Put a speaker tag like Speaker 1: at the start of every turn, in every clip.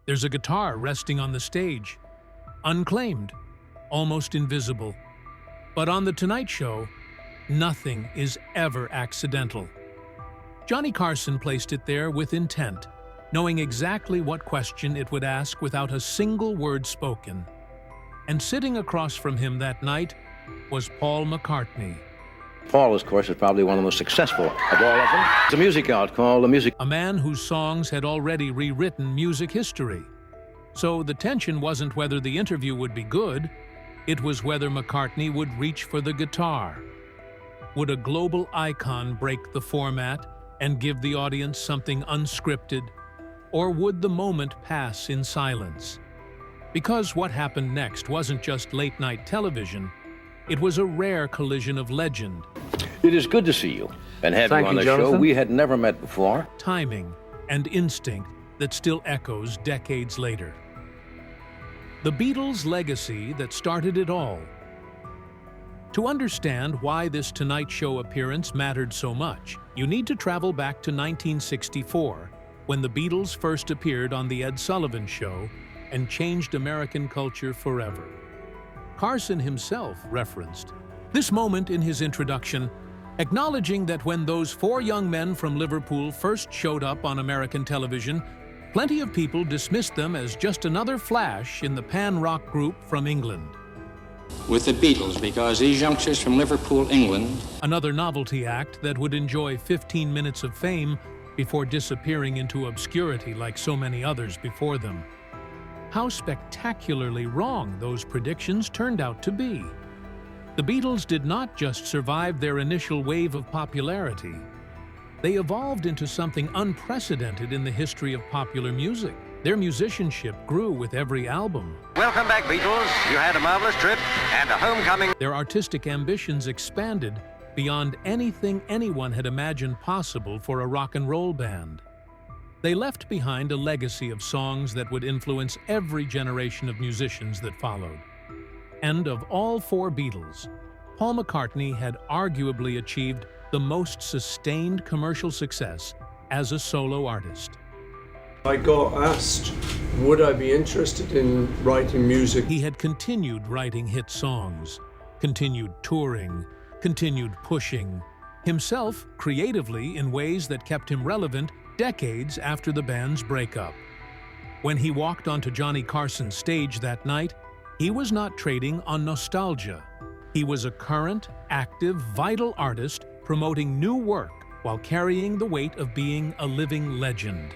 Speaker 1: There's a guitar resting on the stage. Unclaimed, almost invisible. But on The Tonight Show, nothing is ever accidental. Johnny Carson placed it there with intent, knowing exactly what question it would ask without a single word spoken. And sitting across from him that night was Paul McCartney.
Speaker 2: Paul, of course, is probably one of the most successful of all of them. It's a music out called The Music.
Speaker 1: A man whose songs had already rewritten music history. So the tension wasn't whether the interview would be good, it was whether McCartney would reach for the guitar. Would a global icon break the format and give the audience something unscripted? Or would the moment pass in silence? Because what happened next wasn't just late-night television, it was a rare collision of legend.
Speaker 2: It is good to see you and have you on the show. We had never met before.
Speaker 1: Timing and instinct that still echoes decades later. The Beatles' legacy that started it all. To understand why this Tonight Show appearance mattered so much, you need to travel back to 1964, when the Beatles first appeared on The Ed Sullivan Show and changed American culture forever. Carson himself referenced this moment in his introduction, acknowledging that when those four young men from Liverpool first showed up on American television, plenty of people dismissed them as just another flash in the pan-rock group from England.
Speaker 3: With the Beatles, because these youngsters from Liverpool, England...
Speaker 1: Another novelty act that would enjoy 15 minutes of fame before disappearing into obscurity like so many others before them. How spectacularly wrong those predictions turned out to be. The Beatles did not just survive their initial wave of popularity. They evolved into something unprecedented in the history of popular music. Their musicianship grew with every album.
Speaker 4: Welcome back, Beatles. You had a marvelous trip and a homecoming.
Speaker 1: Their artistic ambitions expanded beyond anything anyone had imagined possible for a rock and roll band. They left behind a legacy of songs that would influence every generation of musicians that followed. And of all four Beatles, Paul McCartney had arguably achieved the most sustained commercial success as a solo artist.
Speaker 5: I got asked, would I be interested in writing music?
Speaker 1: He had continued writing hit songs, continued touring, continued pushing himself creatively in ways that kept him relevant decades after the band's breakup. When he walked onto Johnny Carson's stage that night, he was not trading on nostalgia. He was a current, active, vital artist promoting new work while carrying the weight of being a living legend.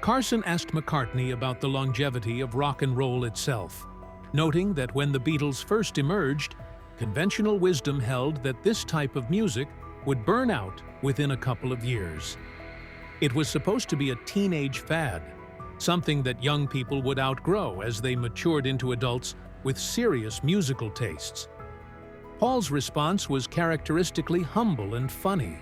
Speaker 1: Carson asked McCartney about the longevity of rock and roll itself, noting that when the Beatles first emerged, conventional wisdom held that this type of music would burn out within a couple of years. It was supposed to be a teenage fad, something that young people would outgrow as they matured into adults with serious musical tastes. Paul's response was characteristically humble and funny.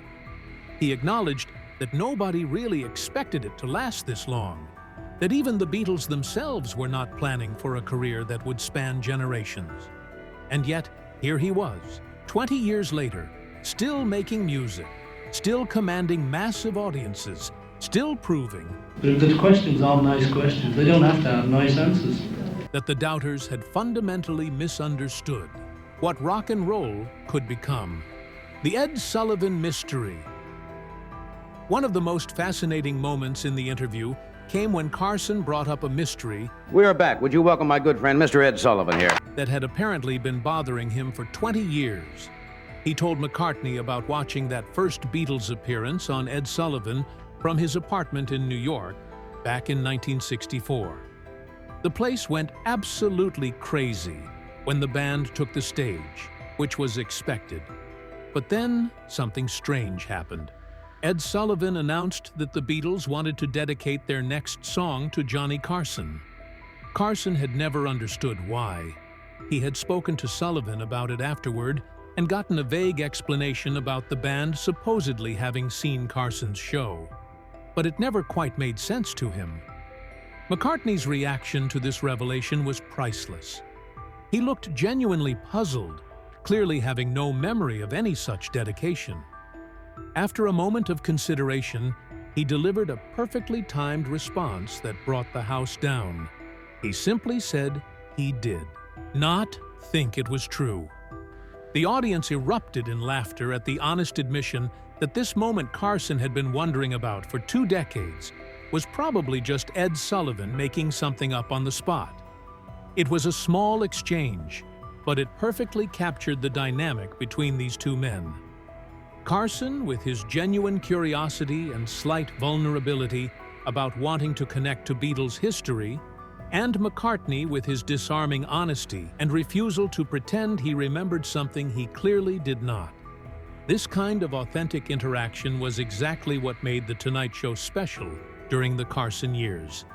Speaker 1: He acknowledged that nobody really expected it to last this long, that even the Beatles themselves were not planning for a career that would span generations. And yet, here he was, 20 years later, still making music, still commanding massive audiences, still proving
Speaker 6: The questions are nice questions. They don't have to have nice answers.
Speaker 1: that the doubters had fundamentally misunderstood what rock and roll could become. The Ed Sullivan mystery. One of the most fascinating moments in the interview came when Carson brought up a mystery
Speaker 2: We are back. Would you welcome my good friend, Mr. Ed Sullivan here?
Speaker 1: that had apparently been bothering him for 20 years. He told McCartney about watching that first Beatles appearance on Ed Sullivan from his apartment in New York back in 1964. The place went absolutely crazy when the band took the stage, which was expected. But then something strange happened. Ed Sullivan announced that the Beatles wanted to dedicate their next song to Johnny Carson. Carson had never understood why. He had spoken to Sullivan about it afterward and gotten a vague explanation about the band supposedly having seen Carson's show. But it never quite made sense to him. McCartney's reaction to this revelation was priceless. He looked genuinely puzzled, clearly having no memory of any such dedication. After a moment of consideration, He delivered a perfectly timed response that brought the house down. He simply said he did, not think it was true. The audience erupted in laughter at the honest admission that this moment Carson had been wondering about for 2 decades was probably just Ed Sullivan making something up on the spot. It was a small exchange, but it perfectly captured the dynamic between these two men. Carson, with his genuine curiosity and slight vulnerability about wanting to connect to Beatles history, and McCartney with his disarming honesty and refusal to pretend he remembered something he clearly did not. This kind of authentic interaction was exactly what made The Tonight Show special during the Carson years.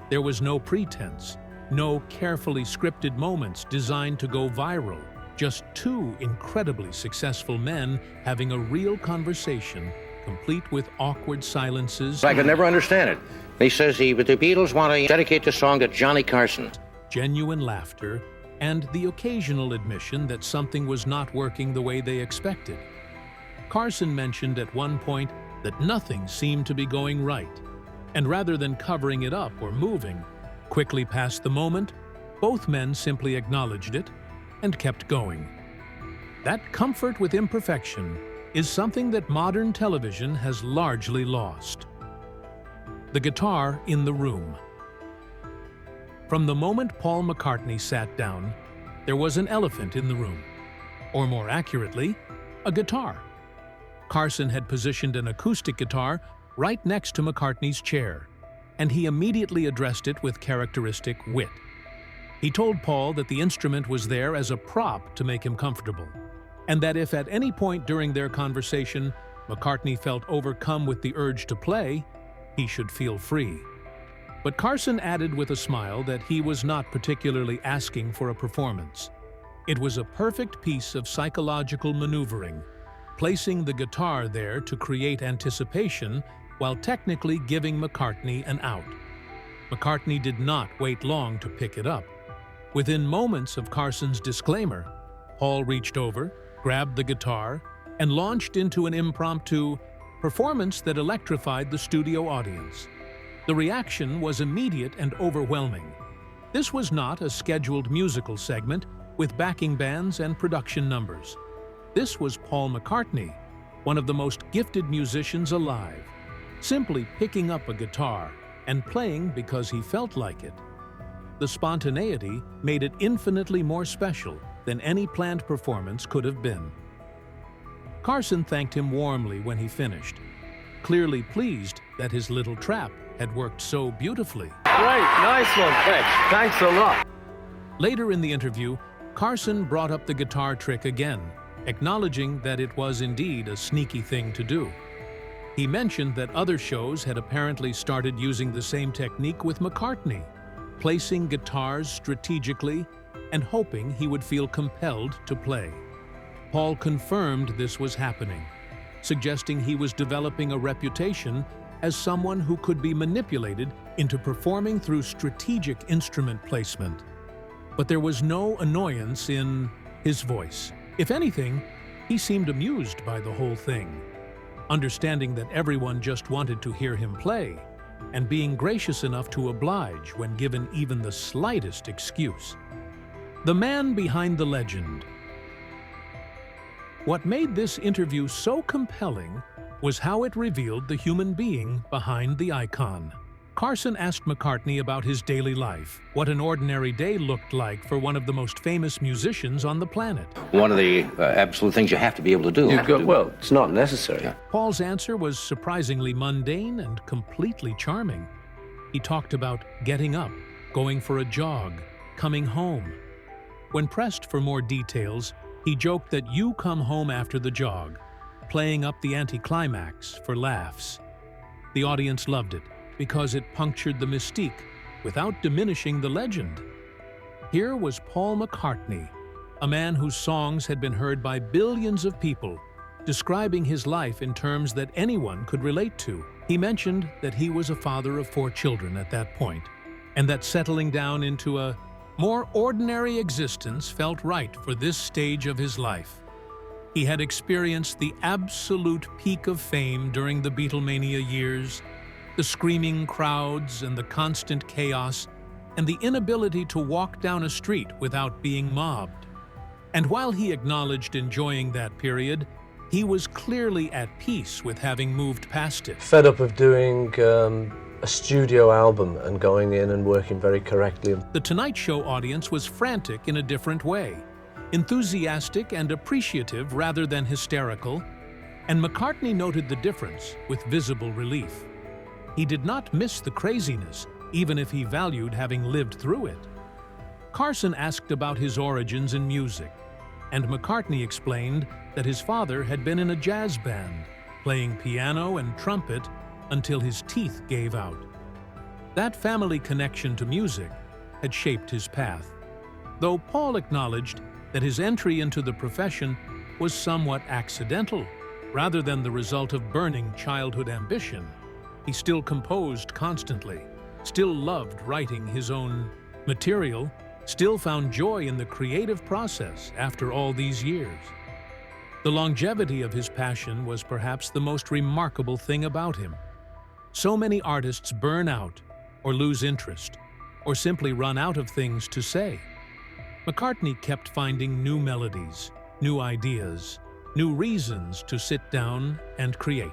Speaker 1: There was no pretense, no carefully scripted moments designed to go viral, just 2 incredibly successful men having a real conversation, complete with awkward silences.
Speaker 2: I could never understand it. He says the Beatles want to dedicate the song to Johnny Carson.
Speaker 1: Genuine laughter, and the occasional admission that something was not working the way they expected. Carson mentioned at one point that nothing seemed to be going right, and rather than covering it up or moving, quickly past the moment, both men simply acknowledged it and kept going. That comfort with imperfection is something that modern television has largely lost. The guitar in the room. From the moment Paul McCartney sat down, there was an elephant in the room, or more accurately, a guitar. Carson had positioned an acoustic guitar right next to McCartney's chair, and he immediately addressed it with characteristic wit. He told Paul that the instrument was there as a prop to make him comfortable, and that if at any point during their conversation McCartney felt overcome with the urge to play, he should feel free. But Carson added with a smile that he was not particularly asking for a performance. It was a perfect piece of psychological maneuvering, placing the guitar there to create anticipation while technically giving McCartney an out. McCartney did not wait long to pick it up. Within moments of Carson's disclaimer, Paul reached over, grabbed the guitar, and launched into an impromptu performance that electrified the studio audience. The reaction was immediate and overwhelming. This was not a scheduled musical segment with backing bands and production numbers. This was Paul McCartney, one of the most gifted musicians alive, simply picking up a guitar and playing because he felt like it. The spontaneity made it infinitely more special than any planned performance could have been. Carson thanked him warmly when he finished, clearly pleased that his little trap had worked so beautifully.
Speaker 5: Great, nice one, thanks a lot.
Speaker 1: Later in the interview, Carson brought up the guitar trick again, acknowledging that it was indeed a sneaky thing to do. He mentioned that other shows had apparently started using the same technique with McCartney, placing guitars strategically and hoping he would feel compelled to play. Paul confirmed this was happening, suggesting he was developing a reputation as someone who could be manipulated into performing through strategic instrument placement. But there was no annoyance in his voice. If anything, he seemed amused by the whole thing, understanding that everyone just wanted to hear him play, and being gracious enough to oblige when given even the slightest excuse. The man behind the legend. What made this interview so compelling was how it revealed the human being behind the icon. Carson asked McCartney about his daily life, what an ordinary day looked like for one of the most famous musicians on the planet.
Speaker 2: One of the absolute things you have to be able to do.
Speaker 5: Well, it's not necessary.
Speaker 2: Yeah.
Speaker 1: Paul's answer was surprisingly mundane and completely charming. He talked about getting up, going for a jog, coming home. When pressed for more details, he joked that you come home after the jog, playing up the anticlimax for laughs. The audience loved it because it punctured the mystique without diminishing the legend. Here was Paul McCartney, a man whose songs had been heard by billions of people, describing his life in terms that anyone could relate to. He mentioned that he was a father of 4 children at that point, and that settling down into a more ordinary existence felt right for this stage of his life. He had experienced the absolute peak of fame during the Beatlemania years, the screaming crowds and the constant chaos, and the inability to walk down a street without being mobbed. And while he acknowledged enjoying that period, he was clearly at peace with having moved past it.
Speaker 7: Fed up of doing a studio album and going in and working very correctly.
Speaker 1: The Tonight Show audience was frantic in a different way, enthusiastic and appreciative rather than hysterical, and McCartney noted the difference with visible relief. He did not miss the craziness, even if he valued having lived through it. Carson asked about his origins in music, and McCartney explained that his father had been in a jazz band, playing piano and trumpet until his teeth gave out. That family connection to music had shaped his path, though Paul acknowledged that his entry into the profession was somewhat accidental, rather than the result of burning childhood ambition. He still composed constantly, still loved writing his own material, still found joy in the creative process after all these years. The longevity of his passion was perhaps the most remarkable thing about him. So many artists burn out, or lose interest, or simply run out of things to say. McCartney kept finding new melodies, new ideas, new reasons to sit down and create.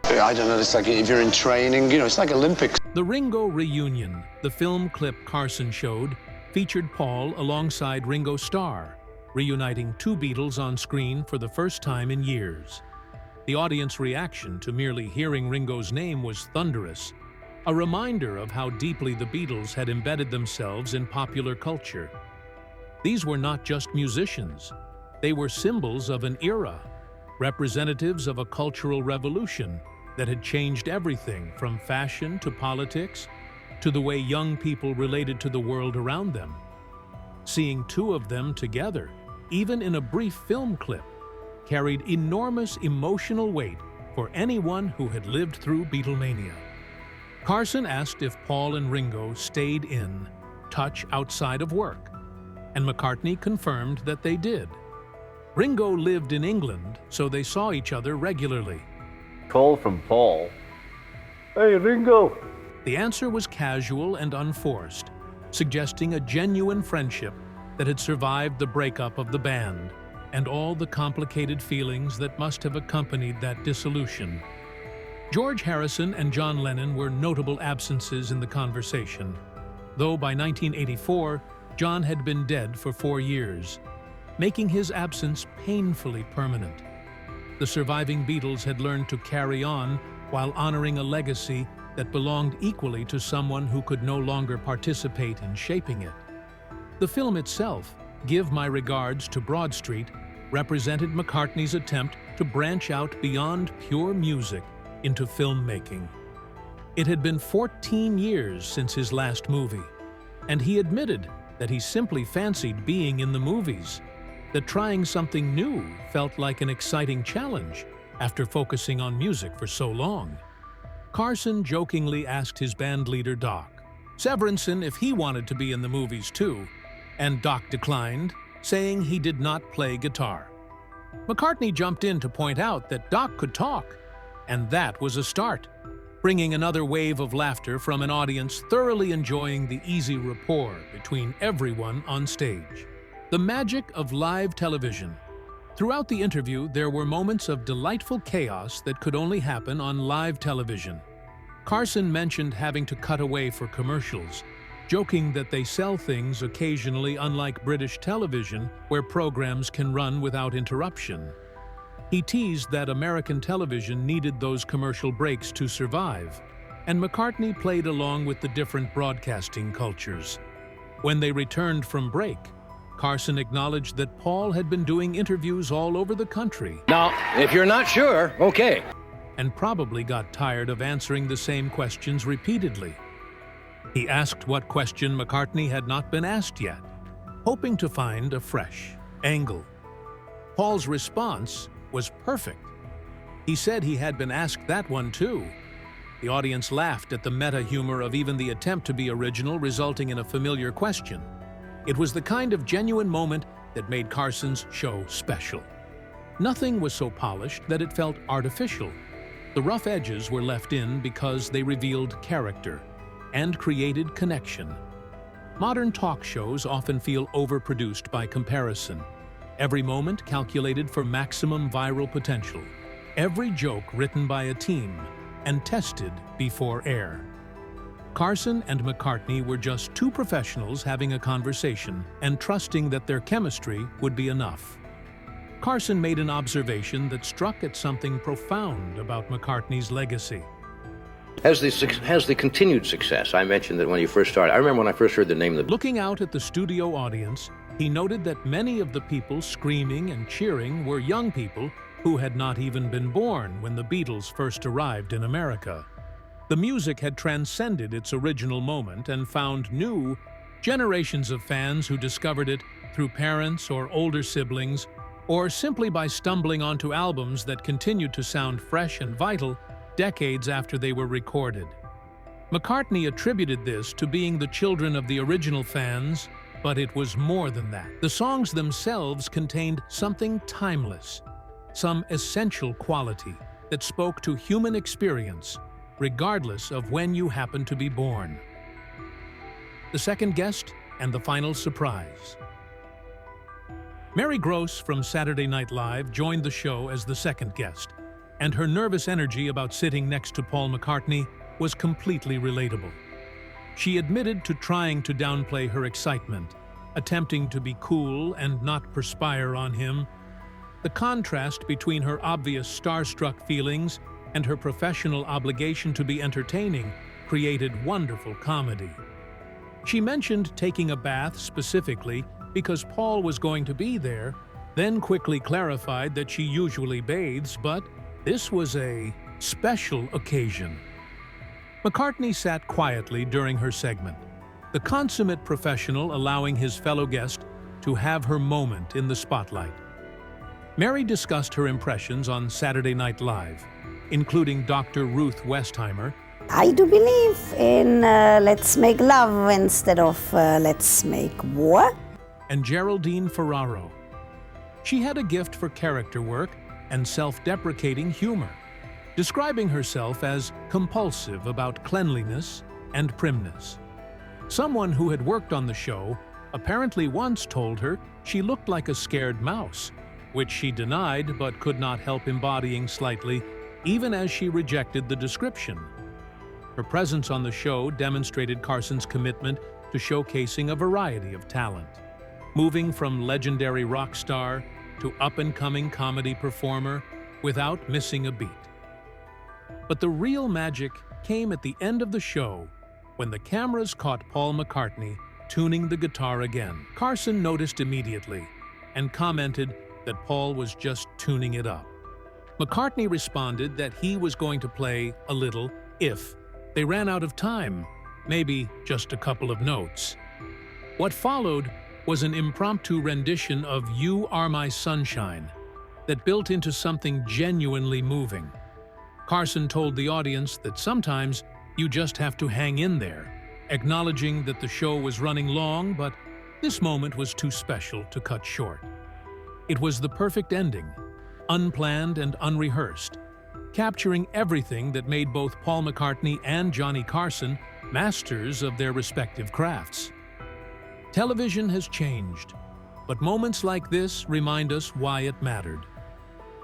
Speaker 8: I don't know, it's like if you're in training, it's like Olympics.
Speaker 1: The Ringo reunion, the film clip Carson showed, featured Paul alongside Ringo Starr, reuniting two Beatles on screen for the first time in years. The audience reaction to merely hearing Ringo's name was thunderous, a reminder of how deeply the Beatles had embedded themselves in popular culture. These were not just musicians. They were symbols of an era, representatives of a cultural revolution that had changed everything from fashion to politics to the way young people related to the world around them. Seeing two of them together, even in a brief film clip, carried enormous emotional weight for anyone who had lived through Beatlemania. Carson asked if Paul and Ringo stayed in touch outside of work, and McCartney confirmed that they did. Ringo lived in England, so they saw each other regularly.
Speaker 7: Call from Paul. Hey, Ringo.
Speaker 1: The answer was casual and unforced, suggesting a genuine friendship that had survived the breakup of the band and all the complicated feelings that must have accompanied that dissolution. George Harrison and John Lennon were notable absences in the conversation, though by 1984, John had been dead for 4 years, making his absence painfully permanent. The surviving Beatles had learned to carry on while honoring a legacy that belonged equally to someone who could no longer participate in shaping it. The film itself, Give My Regards to Broad Street, represented McCartney's attempt to branch out beyond pure music into filmmaking. It had been 14 years since his last movie, and he admitted that he simply fancied being in the movies, that trying something new felt like an exciting challenge after focusing on music for so long. Carson jokingly asked his band leader Doc Severinsen if he wanted to be in the movies too, and Doc declined, saying he did not play guitar. McCartney jumped in to point out that Doc could talk, and that was a start, bringing another wave of laughter from an audience thoroughly enjoying the easy rapport between everyone on stage. The magic of live television. Throughout the interview, there were moments of delightful chaos that could only happen on live television. Carson mentioned having to cut away for commercials, joking that they sell things occasionally unlike British television, where programs can run without interruption. He teased that American television needed those commercial breaks to survive, and McCartney played along with the different broadcasting cultures. When they returned from break, Carson acknowledged that Paul had been doing interviews all over the country.
Speaker 2: Now, if you're not sure, okay.
Speaker 1: And probably got tired of answering the same questions repeatedly. He asked what question McCartney had not been asked yet, hoping to find a fresh angle. Paul's response was perfect. He said he had been asked that one too. The audience laughed at the meta-humor of even the attempt to be original, resulting in a familiar question. It was the kind of genuine moment that made Carson's show special. Nothing was so polished that it felt artificial. The rough edges were left in because they revealed character and created connection. Modern talk shows often feel overproduced by comparison. Every moment calculated for maximum viral potential. Every joke written by a team and tested before air. Carson and McCartney were just two professionals having a conversation and trusting that their chemistry would be enough. Carson made an observation that struck at something profound about McCartney's legacy.
Speaker 2: Has the continued success? I mentioned that when you first started. I remember when I first heard the name of the...
Speaker 1: Looking out at the studio audience, he noted that many of the people screaming and cheering were young people who had not even been born when the Beatles first arrived in America. The music had transcended its original moment and found new generations of fans who discovered it through parents or older siblings, or simply by stumbling onto albums that continued to sound fresh and vital decades after they were recorded. McCartney attributed this to being the children of the original fans, but it was more than that. The songs themselves contained something timeless, some essential quality that spoke to human experience, regardless of when you happen to be born. The second guest and the final surprise. Mary Gross from Saturday Night Live joined the show as the second guest, and her nervous energy about sitting next to Paul McCartney was completely relatable. She admitted to trying to downplay her excitement, attempting to be cool and not perspire on him. The contrast between her obvious starstruck feelings and her professional obligation to be entertaining created wonderful comedy. She mentioned taking a bath specifically because Paul was going to be there, then quickly clarified that she usually bathes, but this was a special occasion. McCartney sat quietly during her segment, the consummate professional allowing his fellow guest to have her moment in the spotlight. Mary discussed her impressions on Saturday Night Live, including Dr. Ruth Westheimer.
Speaker 9: I do believe in let's make love instead of let's make war.
Speaker 1: And Geraldine Ferraro. She had a gift for character work and self-deprecating humor, describing herself as compulsive about cleanliness and primness. Someone who had worked on the show apparently once told her she looked like a scared mouse, which she denied but could not help embodying slightly, even as she rejected the description. Her presence on the show demonstrated Carson's commitment to showcasing a variety of talent, moving from legendary rock star to up-and-coming comedy performer without missing a beat. But the real magic came at the end of the show when the cameras caught Paul McCartney tuning the guitar again. Carson noticed immediately and commented that Paul was just tuning it up. McCartney responded that he was going to play a little if they ran out of time, maybe just a couple of notes. What followed was an impromptu rendition of You Are My Sunshine that built into something genuinely moving. Carson told the audience that sometimes you just have to hang in there, acknowledging that the show was running long, but this moment was too special to cut short. It was the perfect ending, unplanned and unrehearsed, capturing everything that made both Paul McCartney and Johnny Carson masters of their respective crafts. Television has changed, but moments like this remind us why it mattered.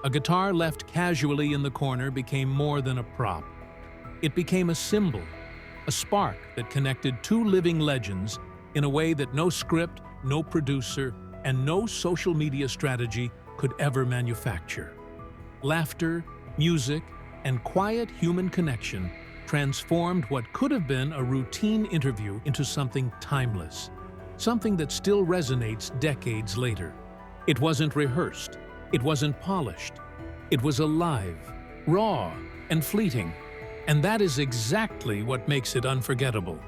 Speaker 1: A guitar left casually in the corner became more than a prop. It became a symbol, a spark that connected two living legends in a way that no script, no producer, and no social media strategy could ever manufacture. Laughter, music, and quiet human connection transformed what could have been a routine interview into something timeless, something that still resonates decades later. It wasn't rehearsed, it wasn't polished, it was alive, raw, and fleeting, and that is exactly what makes it unforgettable.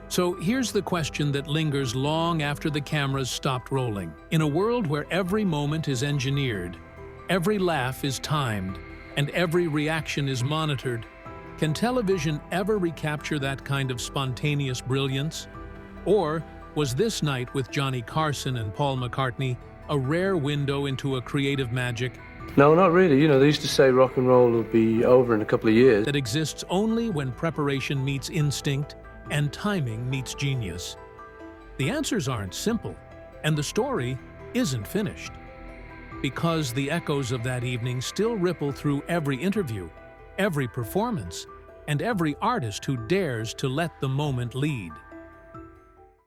Speaker 1: So here's the question that lingers long after the cameras stopped rolling. In a world where every moment is engineered, every laugh is timed, and every reaction is monitored, can television ever recapture that kind of spontaneous brilliance? Or was this night with Johnny Carson and Paul McCartney a rare window into a creative magic
Speaker 7: No, not really. You know, they used to say rock and roll will be over in a couple of years.
Speaker 1: That exists only when preparation meets instinct and timing meets genius. The answers aren't simple, and the story isn't finished. Because the echoes of that evening still ripple through every interview, every performance, and every artist who dares to let the moment lead.